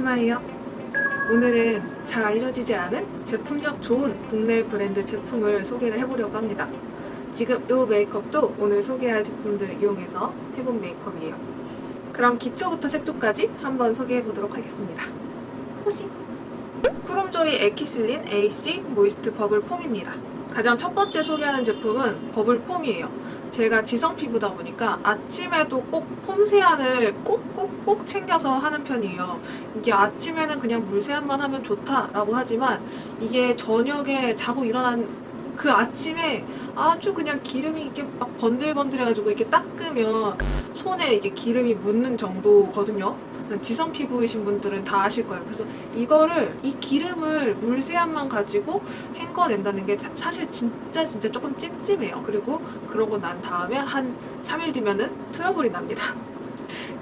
하마예요. 오늘은 잘 알려지지 않은 제품력 좋은 국내 브랜드 제품을 소개를 해보려고 합니다. 지금 이 메이크업도 오늘 소개할 제품들을 이용해서 해본 메이크업이에요. 그럼 기초부터 색조까지 한번 소개해보도록 하겠습니다. 호시! 프롬조이 에키실린 AC 모이스트 버블 폼입니다. 가장 첫 번째 소개하는 제품은 버블 폼이에요. 제가 지성 피부다 보니까 아침에도 꼭 폼 세안을 꼭 챙겨서 하는 편이에요. 이게 아침에는 그냥 물 세안만 하면 좋다라고 하지만 이게 저녁에 자고 일어난 그 아침에 아주 그냥 기름이 이렇게 막 번들번들해가지고 이렇게 닦으면 손에 이게 기름이 묻는 정도거든요. 지성 피부이신 분들은 다 아실 거예요. 그래서 이 기름을 물세안만 가지고 헹궈낸다는 게 사실 진짜 조금 찜찜해요. 그리고 그러고 난 다음에 한 3일 뒤면은 트러블이 납니다.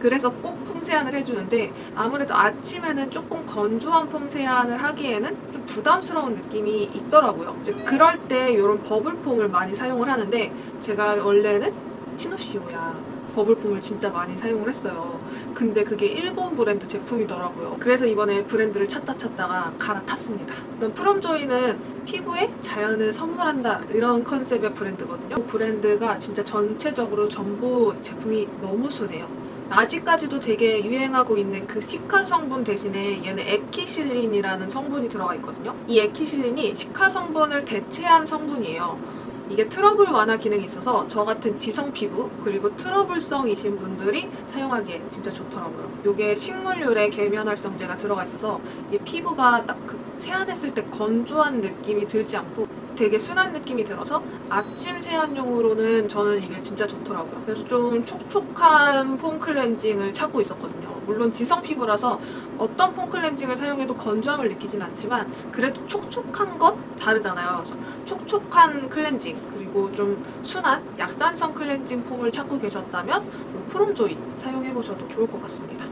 그래서 꼭 폼세안을 해주는데 아무래도 아침에는 조금 건조한 폼세안을 하기에는 좀 부담스러운 느낌이 있더라고요. 이제 그럴 때 이런 버블폼을 많이 사용을 하는데 제가 원래는 치노시오야 버블폼을 진짜 많이 사용을 했어요. 근데 그게 일본 브랜드 제품이더라고요. 그래서 이번에 브랜드를 찾다가 갈아탔습니다. 프롬조이는 피부에 자연을 선물한다 이런 컨셉의 브랜드거든요. 브랜드가 진짜 전체적으로 전부 제품이 너무 순해요. 아직까지도 되게 유행하고 있는 그 시카 성분 대신에 얘는 에키실린이라는 성분이 들어가 있거든요. 이 에키실린이 시카 성분을 대체한 성분이에요. 이게 트러블 완화 기능이 있어서 저 같은 지성 피부 그리고 트러블성이신 분들이 사용하기에 진짜 좋더라고요. 이게 식물유래 계면활성제가 들어가 있어서 이 피부가 딱 그 세안했을 때 건조한 느낌이 들지 않고 되게 순한 느낌이 들어서 아침 세안용으로는 저는 이게 진짜 좋더라고요. 그래서 좀 촉촉한 폼 클렌징을 찾고 있었거든요. 물론 지성 피부라서 어떤 폼 클렌징을 사용해도 건조함을 느끼진 않지만 그래도 촉촉한 건 다르잖아요. 그래서 촉촉한 클렌징 그리고 좀 순한 약산성 클렌징 폼을 찾고 계셨다면 프롬조이 사용해보셔도 좋을 것 같습니다.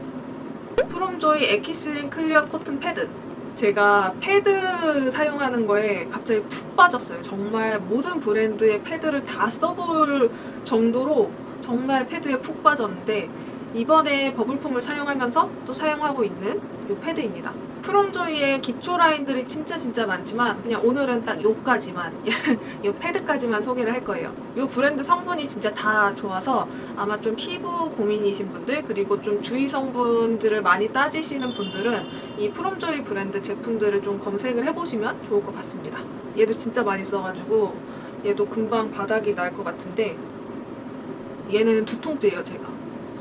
프롬조이 에키실린 클리어 코튼 패드, 제가 패드 사용하는 거에 갑자기 푹 빠졌어요. 정말 모든 브랜드의 패드를 다 써볼 정도로 정말 패드에 푹 빠졌는데 이번에 버블폼을 사용하면서 또 사용하고 있는 이 패드입니다. 프롬조이의 기초 라인들이 진짜 많지만 그냥 오늘은 딱 요까지만 이 패드까지만 소개를 할 거예요. 이 브랜드 성분이 진짜 다 좋아서 아마 좀 피부 고민이신 분들 그리고 좀 주의 성분들을 많이 따지시는 분들은 이 프롬조이 브랜드 제품들을 좀 검색을 해보시면 좋을 것 같습니다. 얘도 진짜 많이 써가지고 얘도 금방 바닥이 날 것 같은데 얘는 두통째예요 제가.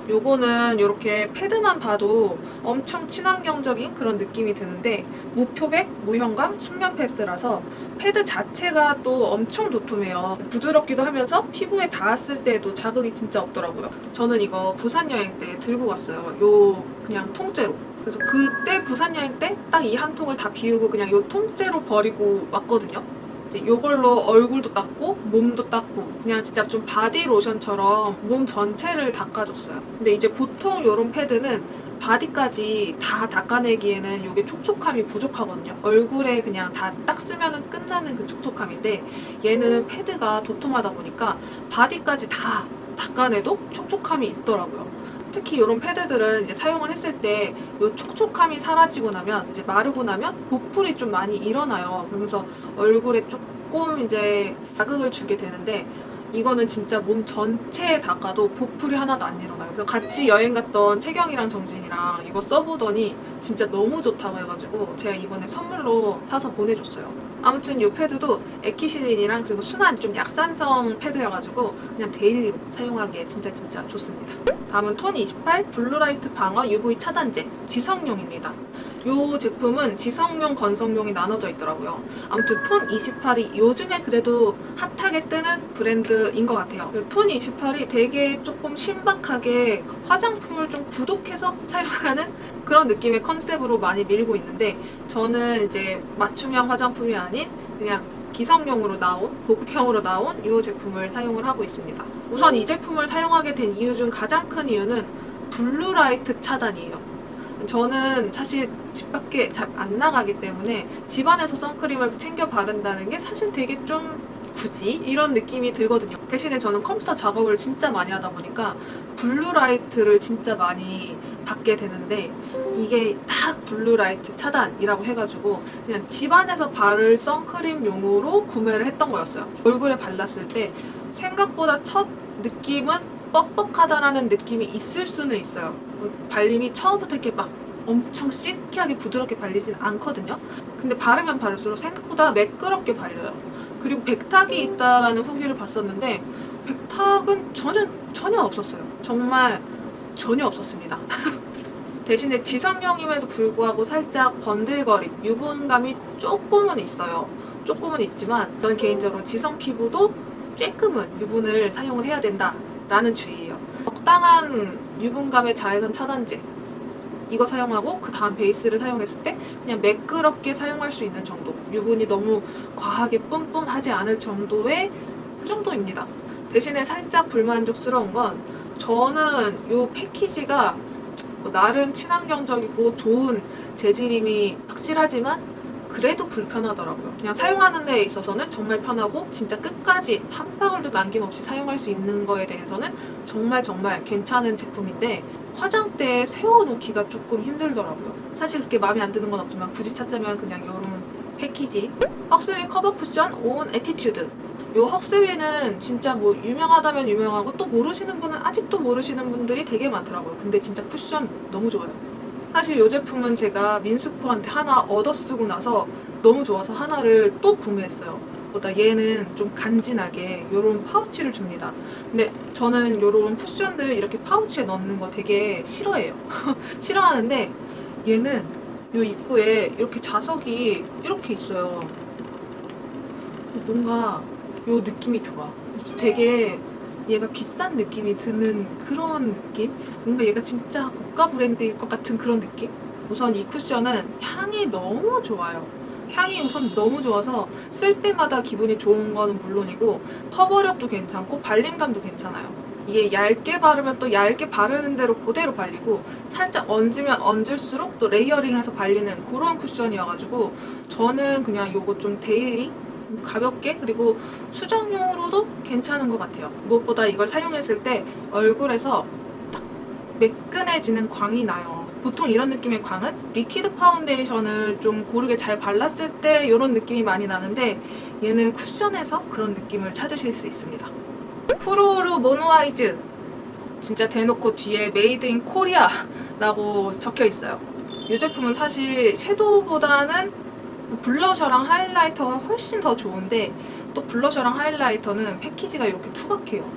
요거는 이렇게 패드만 봐도 엄청 친환경적인 그런 느낌이 드는데 무표백, 무형광, 순면 패드라서 패드 자체가 또 엄청 도톰해요. 부드럽기도 하면서 피부에 닿았을 때도 자극이 진짜 없더라고요. 저는 이거 부산 여행 때 들고 갔어요. 요 그냥 통째로. 그래서 그때 부산 여행 때 딱 이 한 통을 다 비우고 그냥 요 통째로 버리고 왔거든요. 이걸로 얼굴도 닦고 몸도 닦고 그냥 진짜 좀 바디로션처럼 몸 전체를 닦아줬어요. 근데 이제 보통 이런 패드는 바디까지 다 닦아내기에는 이게 촉촉함이 부족하거든요. 얼굴에 그냥 다 딱 쓰면 끝나는 그 촉촉함인데 얘는 패드가 도톰하다 보니까 바디까지 다 닦아내도 촉촉함이 있더라고요. 특히 이런 패드들은 이제 사용을 했을 때 이 촉촉함이 사라지고 나면 이제 마르고 나면 보풀이 좀 많이 일어나요. 그러면서 얼굴에 조금 이제 자극을 주게 되는데 이거는 진짜 몸 전체에 닦아도 보풀이 하나도 안 일어나요. 그래서 같이 여행 갔던 채경이랑 정진이랑 이거 써보더니 진짜 너무 좋다고 해가지고 제가 이번에 선물로 사서 보내줬어요. 아무튼 이 패드도 에키실린이랑 그리고 순한 좀 약산성 패드여가지고 그냥 데일리로 사용하기에 진짜 좋습니다. 다음은 톤 28 블루라이트 방어 UV 차단제 지성용입니다. 이 제품은 지성용, 건성용이 나눠져 있더라고요. 아무튼 톤 28이 요즘에 그래도 핫하게 뜨는 브랜드인 것 같아요. 톤 28이 되게 조금 신박하게 화장품을 좀 구독해서 사용하는 그런 느낌의 컨셉으로 많이 밀고 있는데 저는 이제 맞춤형 화장품이 아닌 그냥 기성용으로 나온, 보급형으로 나온 이 제품을 사용을 하고 있습니다. 우선 이 제품을 사용하게 된 이유 중 가장 큰 이유는 블루라이트 차단이에요. 저는 사실 집 밖에 잘 안 나가기 때문에 집안에서 선크림을 챙겨 바른다는 게 사실 되게 좀 굳이? 이런 느낌이 들거든요. 대신에 저는 컴퓨터 작업을 진짜 많이 하다 보니까 블루라이트를 진짜 많이 받게 되는데 이게 딱 블루라이트 차단이라고 해가지고 그냥 집안에서 바를 선크림용으로 구매를 했던 거였어요. 얼굴에 발랐을 때 생각보다 첫 느낌은 뻑뻑하다라는 느낌이 있을 수는 있어요. 발림이 처음부터 이렇게 막 엄청 실키하게 부드럽게 발리진 않거든요. 근데 바르면 바를수록 생각보다 매끄럽게 발려요. 그리고 백탁이 있다라는 후기를 봤었는데 백탁은 전혀 없었어요. 정말 전혀 없었습니다. 대신에 지성용임에도 불구하고 살짝 번들거림, 유분감이 조금은 있어요. 조금은 있지만 저는 개인적으로 지성 피부도 쬐끔은 유분을 사용을 해야 된다라는 주의예요. 적당한 유분감의 자외선 차단제 이거 사용하고 그 다음 베이스를 사용했을 때 그냥 매끄럽게 사용할 수 있는 정도, 유분이 너무 과하게 뿜뿜하지 않을 정도의 그 정도입니다. 대신에 살짝 불만족스러운 건 저는 이 패키지가 나름 친환경적이고 좋은 재질임이 확실하지만 그래도 불편하더라고요. 그냥 사용하는 데 있어서는 정말 편하고 진짜 끝까지 한 방울도 남김없이 사용할 수 있는 거에 대해서는 정말 괜찮은 제품인데 화장대에 세워놓기가 조금 힘들더라고요. 사실 그렇게 마음에 안 드는 건 없지만 굳이 찾자면 그냥 이런 패키지 헉슬리 커버 쿠션 온 에티튜드. 요 헉슬리는 진짜 뭐 유명하다면 유명하고 또 모르시는 분은 아직도 모르시는 분들이 되게 많더라고요. 근데 진짜 쿠션 너무 좋아요. 사실 이 제품은 제가 민수코한테 하나 얻어쓰고 나서 너무 좋아서 하나를 또 구매했어요. 보다 얘는 좀 간지나게 이런 파우치를 줍니다. 근데 저는 이런 쿠션들 이렇게 파우치에 넣는 거 되게 싫어해요. 싫어하는데 얘는 이 입구에 이렇게 자석이 이렇게 있어요. 뭔가 이 느낌이 좋아. 되게 얘가 비싼 느낌이 드는 그런 느낌? 뭔가 얘가 진짜 고가 브랜드일 것 같은 그런 느낌? 우선 이 쿠션은 향이 너무 좋아요. 향이 우선 너무 좋아서 쓸 때마다 기분이 좋은 거는 물론이고 커버력도 괜찮고 발림감도 괜찮아요. 이게 얇게 바르면 또 얇게 바르는 대로 그대로 발리고 살짝 얹으면 얹을수록 또 레이어링해서 발리는 그런 쿠션이어가지고 저는 그냥 이거 좀 데일리 가볍게 그리고 수정용으로도 괜찮은 것 같아요. 무엇보다 이걸 사용했을 때 얼굴에서 딱 매끈해지는 광이 나요. 보통 이런 느낌의 광은 리퀴드 파운데이션을 좀 고르게 잘 발랐을 때 이런 느낌이 많이 나는데 얘는 쿠션에서 그런 느낌을 찾으실 수 있습니다. 후루루 모노아이즈 진짜 대놓고 뒤에 메이드 인 코리아 라고 적혀 있어요. 이 제품은 사실 섀도우보다는 블러셔랑 하이라이터가 훨씬 더 좋은데 또 블러셔랑 하이라이터는 패키지가 이렇게 투박해요.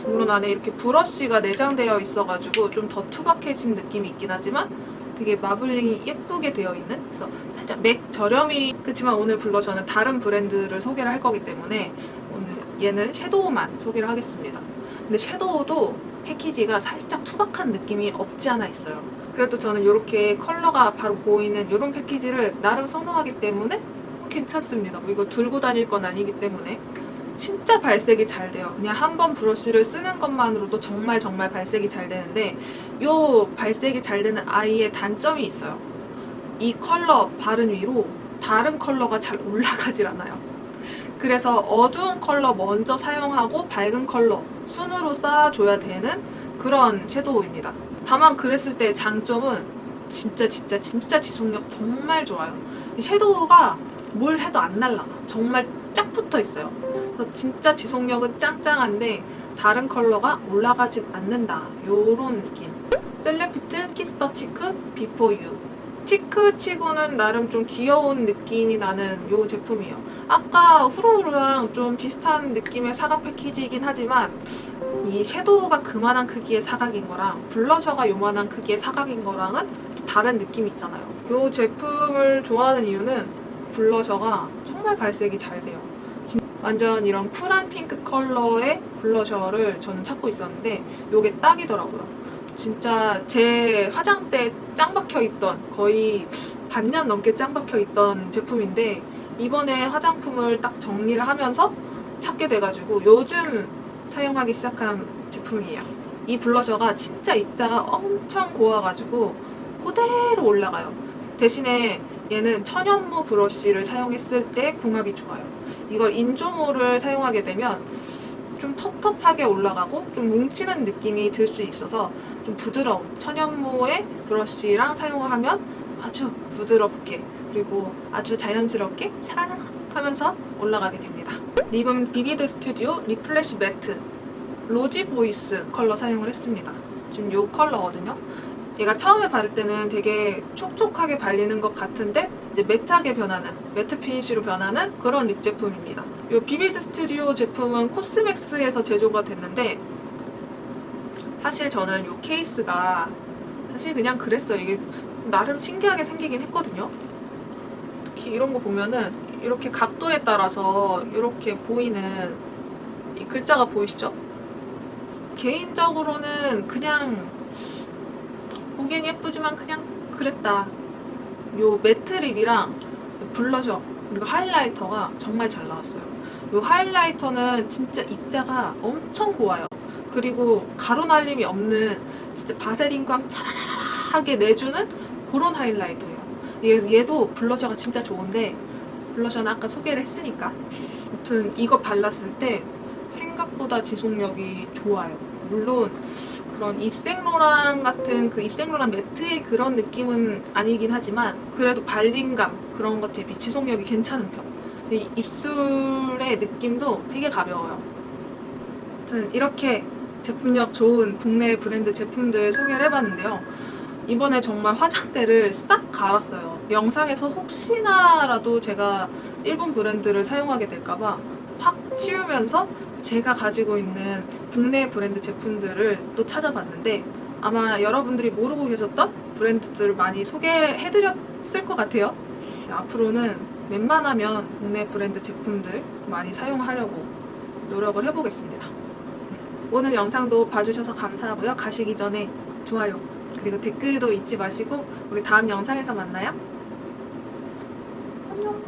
물론 안에 이렇게 브러쉬가 내장되어 있어가지고 좀 더 투박해진 느낌이 있긴 하지만 되게 마블링이 예쁘게 되어 있는 그래서 살짝 맥 저렴이 그치만 오늘 블러셔는 다른 브랜드를 소개를 할 거기 때문에 오늘 얘는 섀도우만 소개를 하겠습니다. 근데 섀도우도 패키지가 살짝 투박한 느낌이 없지 않아 있어요. 그래도 저는 이렇게 컬러가 바로 보이는 이런 패키지를 나름 선호하기 때문에 괜찮습니다. 뭐 이걸 들고 다닐 건 아니기 때문에 진짜 발색이 잘 돼요. 그냥 한 번 브러쉬를 쓰는 것만으로도 정말 발색이 잘 되는데 이 발색이 잘 되는 아이의 단점이 있어요. 이 컬러 바른 위로 다른 컬러가 잘 올라가질 않아요. 그래서 어두운 컬러 먼저 사용하고 밝은 컬러 순으로 쌓아줘야 되는 그런 섀도우입니다. 다만 그랬을 때 장점은 진짜 지속력 정말 좋아요. 이 섀도우가 뭘 해도 안 날라가. 정말 쫙 붙어 있어요. 그래서 진짜 지속력은 짱짱한데 다른 컬러가 올라가진 않는다. 요런 느낌. 셀레피트 키스 더 치크 비포 유. 치크 치고는 나름 좀 귀여운 느낌이 나는 요 제품이에요. 아까 후루루랑 좀 비슷한 느낌의 사각 패키지이긴 하지만 이 섀도우가 그만한 크기의 사각인 거랑 블러셔가 요만한 크기의 사각인 거랑은 다른 느낌이 있잖아요. 이 제품을 좋아하는 이유는 블러셔가 정말 발색이 잘 돼요. 완전 이런 쿨한 핑크 컬러의 블러셔를 저는 찾고 있었는데 이게 딱이더라고요. 진짜 제 화장대에 짱 박혀있던 거의 반년 넘게 짱 박혀있던 제품인데 이번에 화장품을 딱 정리를 하면서 찾게 돼가지고 요즘 사용하기 시작한 제품이에요. 이 블러셔가 진짜 입자가 엄청 고와가지고 그대로 올라가요. 대신에 얘는 천연무 브러쉬를 사용했을 때 궁합이 좋아요. 이걸 인조모를 사용하게 되면 좀 텁텁하게 올라가고 좀 뭉치는 느낌이 들 수 있어서 좀 부드러운 천연모의 브러쉬랑 사용을 하면 아주 부드럽게 그리고 아주 자연스럽게 샤라락 하면서 올라가게 됩니다. 립은 비비드 스튜디오 리플래시 매트 로지 보이스 컬러 사용을 했습니다. 지금 이 컬러거든요. 얘가 처음에 바를 때는 되게 촉촉하게 발리는 것 같은데 이제 매트하게 변하는, 매트 피니쉬로 변하는 그런 립 제품입니다. 이 비비드 스튜디오 제품은 코스맥스에서 제조가 됐는데 사실 저는 이 케이스가 사실 그냥 그랬어요. 이게 나름 신기하게 생기긴 했거든요. 특히 이런 거 보면은 이렇게 각도에 따라서 이렇게 보이는 이 글자가 보이시죠? 개인적으로는 그냥 보기엔 예쁘지만 그냥 그랬다. 요 매트 립이랑 블러셔 그리고 하이라이터가 정말 잘 나왔어요. 요 하이라이터는 진짜 입자가 엄청 고와요. 그리고 가루 날림이 없는 진짜 바세린광 차라하게 내주는 그런 하이라이터예요. 얘도 블러셔가 진짜 좋은데 블러셔는 아까 소개를 했으니까 아무튼 이거 발랐을 때 생각보다 지속력이 좋아요. 물론 그런 입생로랑 같은 그 입생로랑 매트의 그런 느낌은 아니긴 하지만 그래도 발림감 그런 것 대비 지속력이 괜찮은 편. 입술의 느낌도 되게 가벼워요. 아무튼 이렇게 제품력 좋은 국내 브랜드 제품들 소개를 해봤는데요. 이번에 정말 화장대를 싹 갈았어요. 영상에서 혹시나라도 제가 일본 브랜드를 사용하게 될까봐 확 치우면서 제가 가지고 있는 국내 브랜드 제품들을 또 찾아봤는데 아마 여러분들이 모르고 계셨던 브랜드들을 많이 소개해드렸을 것 같아요. 앞으로는 웬만하면 국내 브랜드 제품들 많이 사용하려고 노력을 해보겠습니다. 오늘 영상도 봐주셔서 감사하고요. 가시기 전에 좋아요 그리고 댓글도 잊지 마시고 우리 다음 영상에서 만나요. 안녕.